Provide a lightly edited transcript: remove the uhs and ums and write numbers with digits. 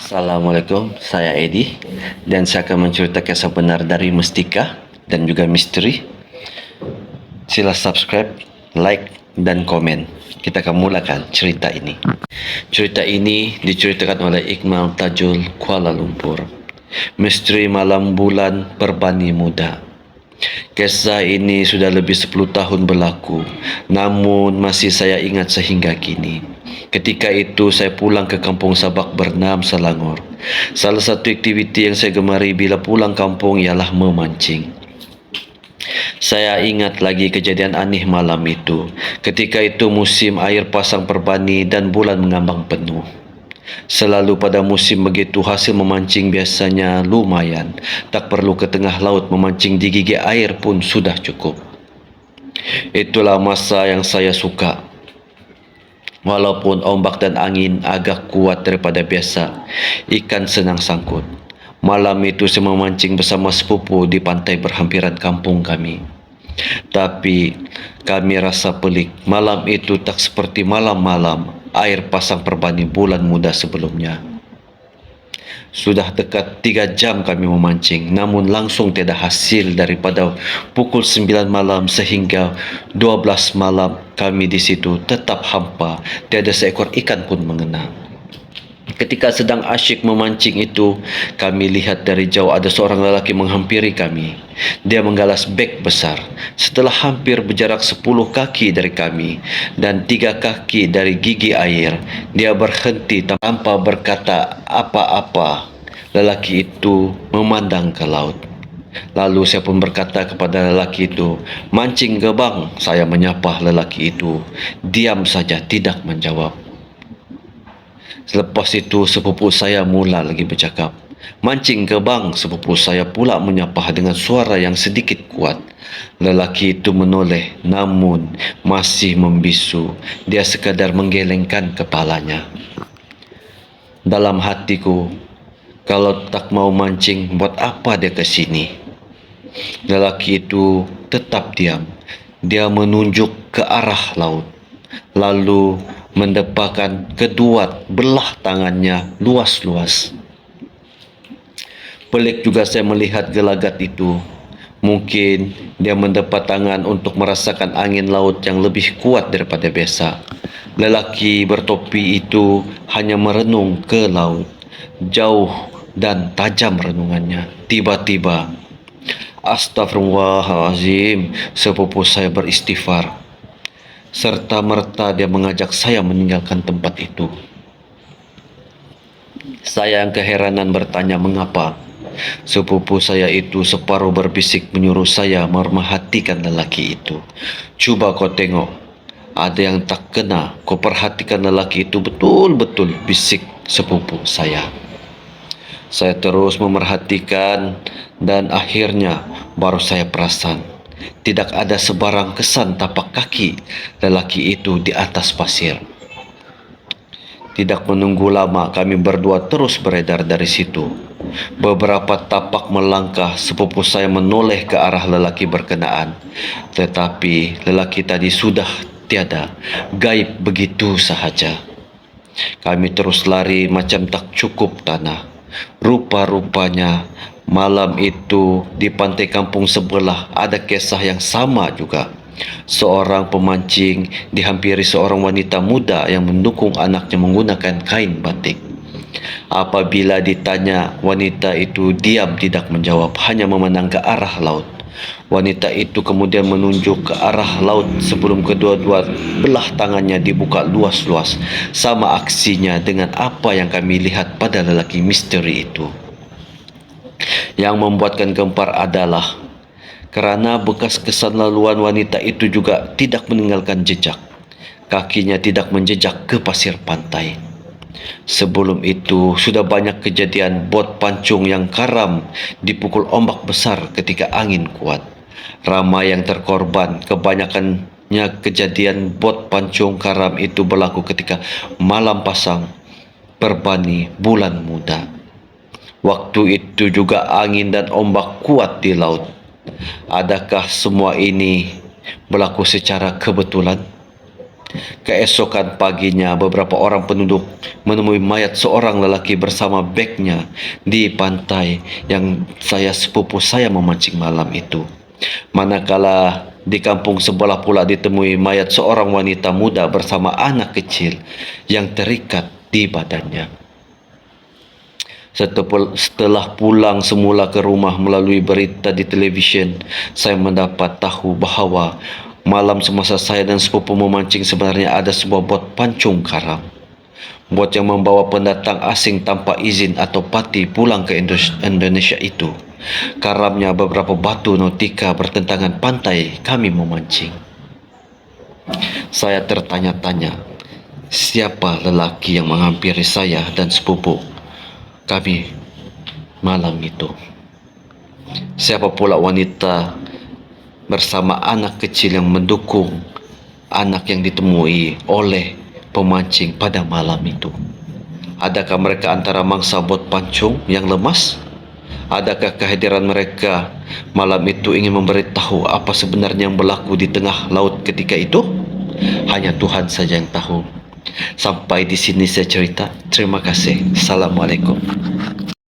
Assalamualaikum, saya Edi dan saya akan menceritakan sebenar dari Mestika dan juga misteri. Sila subscribe, like, dan komen. Kita akan mulakan cerita ini. Cerita ini diceritakan oleh Iqmal Tajul, Kuala Lumpur. Misteri Malam Bulan Perbani Muda. Kisah ini sudah lebih 10 tahun berlaku, namun masih saya ingat sehingga kini. Ketika itu saya pulang ke kampung Sabak Bernam, Selangor. Salah satu aktiviti yang saya gemari bila pulang kampung ialah memancing. Saya ingat lagi kejadian aneh malam itu. Ketika itu musim air pasang perbani dan bulan mengambang penuh. Selalu pada musim begitu hasil memancing biasanya lumayan. Tak perlu ke tengah laut memancing di gigi air pun sudah cukup. Itulah masa yang saya suka. Walaupun ombak dan angin agak kuat daripada biasa, ikan senang sangkut. Malam itu saya memancing bersama sepupu di pantai berhampiran kampung kami. Tapi kami rasa pelik. Malam itu tak seperti malam-malam air pasang perbani bulan muda sebelumnya. Sudah dekat 3 jam kami memancing, namun langsung tiada hasil daripada pukul 9 malam sehingga 12 malam kami di situ tetap hampa, tiada seekor ikan pun mengena. Ketika sedang asyik memancing itu, kami lihat dari jauh ada seorang lelaki menghampiri kami. Dia menggalas beg besar. Setelah hampir berjarak 10 kaki dari kami dan 3 kaki dari gigi air, dia berhenti tanpa berkata apa-apa. Lelaki itu memandang ke laut. Lalu saya pun berkata kepada lelaki itu, "Mancing ke bang?" Saya menyapa lelaki itu. Diam saja, tidak menjawab. Selepas itu sepupu saya mula lagi bercakap. "Mancing ke bang?" Sepupu saya pula menyapa dengan suara yang sedikit kuat. Lelaki itu menoleh namun masih membisu. Dia sekadar menggelengkan kepalanya. Dalam hatiku, kalau tak mau mancing, buat apa dia ke sini? Lelaki itu tetap diam. Dia menunjuk ke arah laut. Lalu mendepakkan kedua belah tangannya luas-luas. Pelik juga saya melihat gelagat itu. Mungkin dia mendepak tangan untuk merasakan angin laut yang lebih kuat daripada biasa. Lelaki bertopi itu hanya merenung ke laut. Jauh dan tajam renungannya. Tiba-tiba, "Astagfirullahalazim," sepupu saya beristighfar. Serta merta dia mengajak saya meninggalkan tempat itu. Saya yang keheranan bertanya mengapa. Sepupu saya itu separuh berbisik menyuruh saya memerhatikan lelaki itu. "Cuba kau tengok, ada yang tak kena. Kau perhatikan lelaki itu betul-betul," bisik sepupu saya. Saya terus memerhatikan dan akhirnya baru saya perasan. Tidak ada sebarang kesan tapak kaki lelaki itu di atas pasir. Tidak menunggu lama kami berdua terus beredar dari situ. Beberapa tapak melangkah sepupu saya menoleh ke arah lelaki berkenaan. Tetapi lelaki tadi sudah tiada, gaib begitu sahaja. Kami terus lari macam tak cukup tanah. Rupa-rupanya malam itu di pantai kampung sebelah ada kisah yang sama juga. Seorang pemancing dihampiri seorang wanita muda yang mendukung anaknya menggunakan kain batik. Apabila ditanya, wanita itu diam tidak menjawab, hanya memandang ke arah laut. Wanita itu kemudian menunjuk ke arah laut sebelum kedua-dua belah tangannya dibuka luas-luas. Sama aksinya dengan apa yang kami lihat pada lelaki misteri itu. Yang membuatkan gempar adalah kerana bekas kesan laluan wanita itu juga tidak meninggalkan jejak. Kakinya tidak menjejak ke pasir pantai. Sebelum itu sudah banyak kejadian bot pancung yang karam dipukul ombak besar ketika angin kuat. Ramai yang terkorban, kebanyakannya kejadian bot pancung karam itu berlaku ketika malam pasang perbani bulan muda. Waktu itu juga angin dan ombak kuat di laut. Adakah semua ini berlaku secara kebetulan? Keesokan paginya, beberapa orang penduduk menemui mayat seorang lelaki bersama beknya di pantai yang sepupu saya memancing malam itu. Manakala di kampung sebelah pula ditemui mayat seorang wanita muda bersama anak kecil yang terikat di badannya. Setelah pulang semula ke rumah melalui berita di televisyen, saya mendapat tahu bahawa malam semasa saya dan sepupu memancing sebenarnya ada sebuah bot pancung karam. Bot yang membawa pendatang asing tanpa izin atau pati pulang ke Indonesia itu. Karamnya beberapa batu nautika bertentangan pantai kami memancing. Saya tertanya-tanya, siapa lelaki yang menghampiri saya dan sepupu kami malam itu? Siapa pula wanita bersama anak kecil yang mendukung anak yang ditemui oleh pemancing pada malam itu? Adakah mereka antara mangsa bot pancung yang lemas? Adakah kehadiran mereka malam itu ingin memberitahu apa sebenarnya yang berlaku di tengah laut ketika itu? Hanya Tuhan saja yang tahu. Sampai di sini saya cerita. Terima kasih. Assalamualaikum.